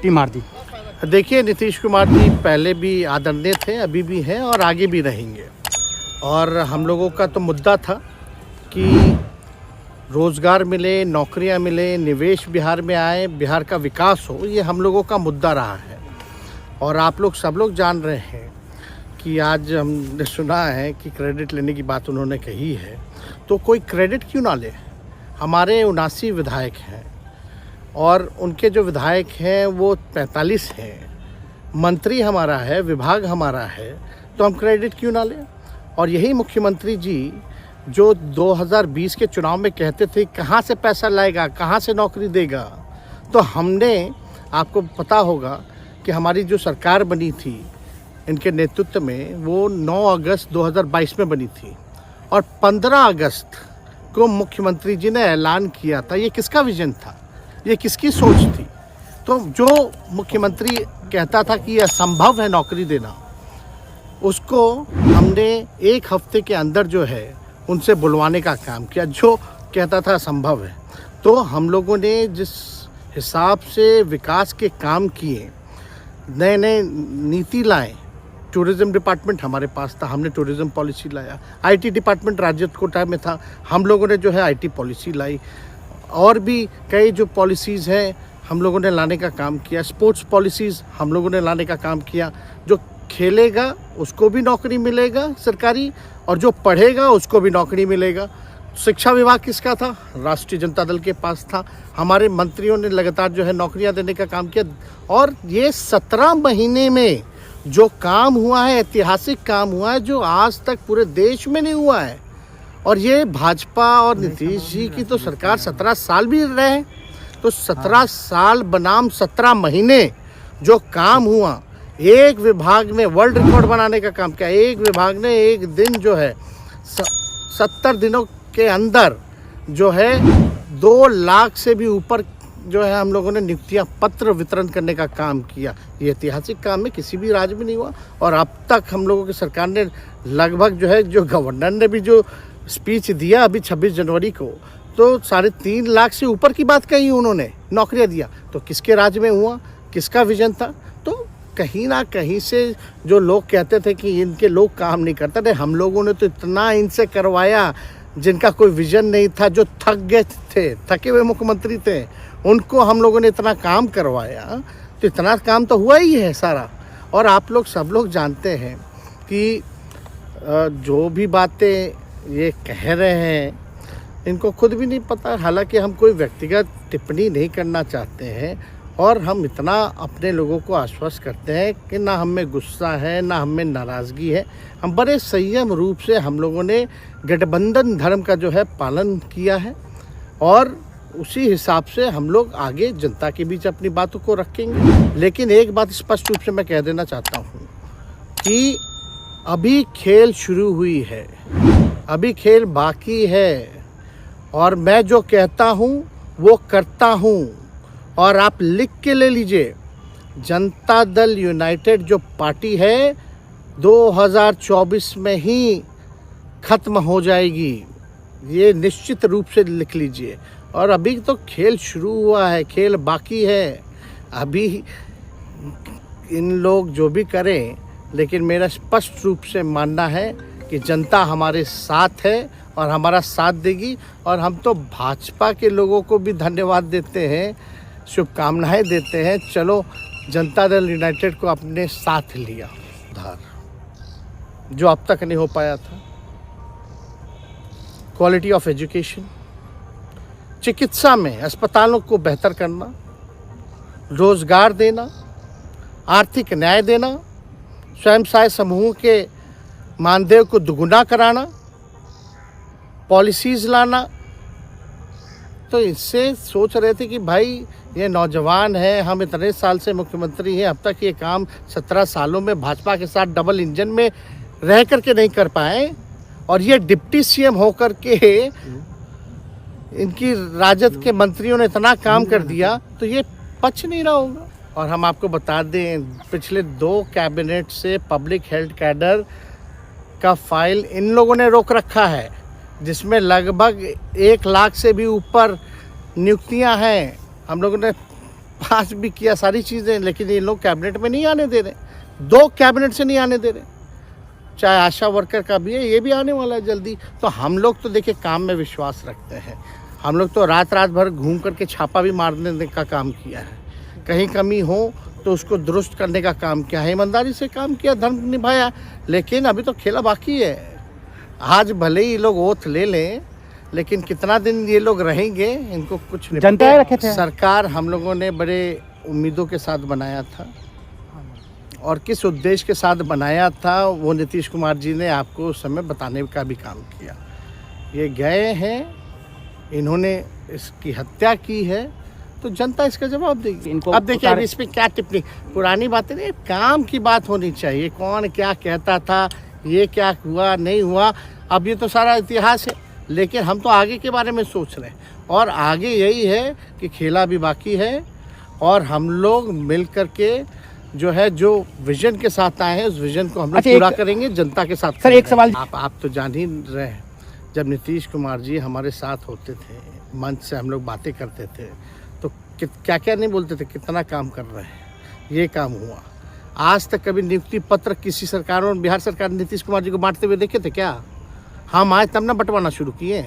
मिट्टी मार दी। देखिए, नीतीश कुमार जी पहले भी आदरणीय थे, अभी भी हैं और आगे भी रहेंगे। और हम लोगों का तो मुद्दा था कि रोज़गार मिले, नौकरियां मिले, निवेश बिहार में आए, बिहार का विकास हो, ये हम लोगों का मुद्दा रहा है। और आप लोग सब लोग जान रहे हैं कि आज हमने सुना है कि क्रेडिट लेने की बात उन्होंने कही है, तो कोई क्रेडिट क्यों ना ले। हमारे 79 विधायक हैं और उनके जो विधायक हैं वो 45 हैं, मंत्री हमारा है, विभाग हमारा है, तो हम क्रेडिट क्यों ना लें। और यही मुख्यमंत्री जी जो 2020 के चुनाव में कहते थे कहाँ से पैसा लाएगा, कहाँ से नौकरी देगा, तो हमने, आपको पता होगा कि हमारी जो सरकार बनी थी इनके नेतृत्व में, वो 9 अगस्त 2022 में बनी थी और 15 अगस्त को मुख्यमंत्री जी ने ऐलान किया था। ये किसका विजन था, ये किसकी सोच थी। तो जो मुख्यमंत्री कहता था कि यह असंभव है नौकरी देना, उसको हमने एक हफ्ते के अंदर जो है उनसे बुलवाने का काम किया, जो कहता था असंभव है। तो हम लोगों ने जिस हिसाब से विकास के काम किए, नए नए नीति लाए, टूरिज़्म डिपार्टमेंट हमारे पास था, हमने टूरिज़्म पॉलिसी लाया। आईटी डिपार्टमेंट राज्य कोटा में था, हम लोगों ने जो है आईटी पॉलिसी लाई। और भी कई जो पॉलिसीज़ हैं हम लोगों ने लाने का काम किया। स्पोर्ट्स पॉलिसीज़ हम लोगों ने लाने का काम किया। जो खेलेगा उसको भी नौकरी मिलेगा सरकारी, और जो पढ़ेगा उसको भी नौकरी मिलेगा। शिक्षा विभाग किसका था, राष्ट्रीय जनता दल के पास था। हमारे मंत्रियों ने लगातार जो है नौकरियां देने का काम किया। और ये 17 महीने में जो काम हुआ है, ऐतिहासिक काम हुआ है, जो आज तक पूरे देश में नहीं हुआ है। और ये भाजपा और नीतीश जी की तो सरकार 17 साल भी रहे, तो 17 साल बनाम 17 महीने जो काम हुआ, एक विभाग ने वर्ल्ड रिकॉर्ड बनाने का काम किया। एक विभाग ने एक दिन जो है 70 दिनों के अंदर जो है 2 लाख से भी ऊपर जो है हम लोगों ने नियुक्तियां पत्र वितरण करने का काम किया। ये ऐतिहासिक काम है, किसी भी राज्य में नहीं हुआ। और अब तक हम लोगों की सरकार ने लगभग जो है, जो गवर्नर ने भी जो स्पीच दिया अभी 26 जनवरी को, तो 3.5 लाख से ऊपर की बात कही उन्होंने, नौकरियां दिया। तो किसके राज्य में हुआ, किसका विजन था। तो कहीं ना कहीं से जो लोग कहते थे कि इनके लोग काम नहीं करते थे, हम लोगों ने तो इतना इनसे करवाया जिनका कोई विजन नहीं था, जो थक गए थे, थके हुए मुख्यमंत्री थे, उनको हम लोगों ने इतना काम करवाया। तो इतना काम तो हुआ ही है सारा। और आप लोग सब लोग जानते हैं कि जो भी बातें ये कह रहे हैं इनको खुद भी नहीं पता। हालांकि हम कोई व्यक्तिगत टिप्पणी नहीं करना चाहते हैं, और हम इतना अपने लोगों को आश्वस्त करते हैं कि ना हम में गुस्सा है, ना हम में नाराज़गी है। हम बड़े संयम रूप से हम लोगों ने गठबंधन धर्म का जो है पालन किया है, और उसी हिसाब से हम लोग आगे जनता के बीच अपनी बातों को रखेंगे। लेकिन एक बात स्पष्ट रूप से मैं कह देना चाहता हूँ कि अभी खेल शुरू हुई है, अभी खेल बाकी है। और मैं जो कहता हूँ वो करता हूँ। और आप लिख के ले लीजिए, जनता दल यूनाइटेड जो पार्टी है 2024 में ही ख़त्म हो जाएगी, ये निश्चित रूप से लिख लीजिए। और अभी तो खेल शुरू हुआ है, खेल बाकी है। अभी इन लोग जो भी करें, लेकिन मेरा स्पष्ट रूप से मानना है कि जनता हमारे साथ है और हमारा साथ देगी। और हम तो भाजपा के लोगों को भी धन्यवाद देते हैं, शुभकामनाएं देते हैं। चलो, जनता दल यूनाइटेड को अपने साथ लिया उधार, जो अब तक नहीं हो पाया था। क्वालिटी ऑफ एजुकेशन, चिकित्सा में अस्पतालों को बेहतर करना, रोजगार देना, आर्थिक न्याय देना, स्वयं सहायता समूह के मानदेय को दुगुना कराना, पॉलिसीज़ लाना। तो इससे सोच रहे थे कि भाई ये नौजवान है, हम इतने साल से मुख्यमंत्री हैं, अब तक ये काम 17 सालों में भाजपा के साथ डबल इंजन में रह करके नहीं कर पाए, और ये डिप्टी सीएम होकर के इनकी राजद के मंत्रियों ने इतना काम कर दिया, तो ये पच नहीं रहा होगा। और हम आपको बता दें, पिछले 2 कैबिनेट से पब्लिक हेल्थ कैडर का फाइल इन लोगों ने रोक रखा है, जिसमें लगभग 1 लाख से भी ऊपर नियुक्तियां हैं। हम लोगों ने पास भी किया सारी चीज़ें, लेकिन ये लोग कैबिनेट में नहीं आने दे रहे, 2 कैबिनेट से नहीं आने दे रहे। चाहे आशा वर्कर का भी है, ये भी आने वाला है जल्दी। तो हम लोग तो देखिए काम में विश्वास रखते हैं। हम लोग तो रात भर घूम करके छापा भी मारने का काम किया है, कहीं कमी हो तो उसको दुरुस्त करने का काम किया है, ईमानदारी से काम किया, धर्म निभाया। लेकिन अभी तो खेला बाकी है। आज भले ही लोग ओथ ले लें, लेकिन कितना दिन ये लोग रहेंगे, इनको कुछ नहीं जनता रखे थे। सरकार हम लोगों ने बड़े उम्मीदों के साथ बनाया था, और किस उद्देश्य के साथ बनाया था वो नीतीश कुमार जी ने आपको उस समय बताने का भी काम किया। ये गए हैं, इन्होंने इसकी हत्या की है, तो जनता इसका जवाब देगी। अब देखिए अब इस पर क्या टिप्पणी, पुरानी बातें नहीं, काम की बात होनी चाहिए। कौन क्या कहता था, ये क्या हुआ नहीं हुआ, अब ये तो सारा इतिहास है। लेकिन हम तो आगे के बारे में सोच रहे हैं, और आगे यही है कि खेला भी बाकी है, और हम लोग मिल करके जो है, जो विजन के साथ आए हैं, उस विजन को हम लोग पूरा करेंगे जनता के साथ। सर एक सवाल, आप तो जान ही रहे हैं, जब नीतीश कुमार जी हमारे साथ होते थे, मंच से हम लोग बातें करते थे, तो क्या क्या नहीं बोलते थे, कितना काम कर रहे हैं, ये काम हुआ। आज तक कभी नियुक्ति पत्र किसी सरकारों, बिहार सरकार ने नीतीश कुमार जी को बांटते हुए देखे थे क्या? हम आए तब ना बंटवाना शुरू किए,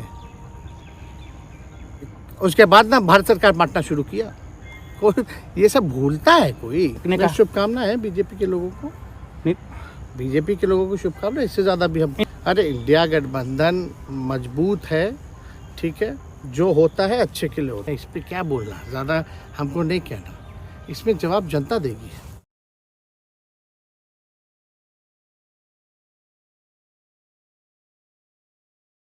उसके बाद ना भारत सरकार बांटना शुरू किया। कोई ये सब भूलता है कोई? शुभकामना है बीजेपी के लोगों को, बीजेपी के लोगों को शुभकामना। इससे ज़्यादा भी हम, अरे इंडिया गठबंधन मजबूत है, ठीक है, जो होता है अच्छे के लिए होता है। इस पर क्या बोलना, ज़्यादा हमको नहीं कहना, इसमें जवाब जनता देगी।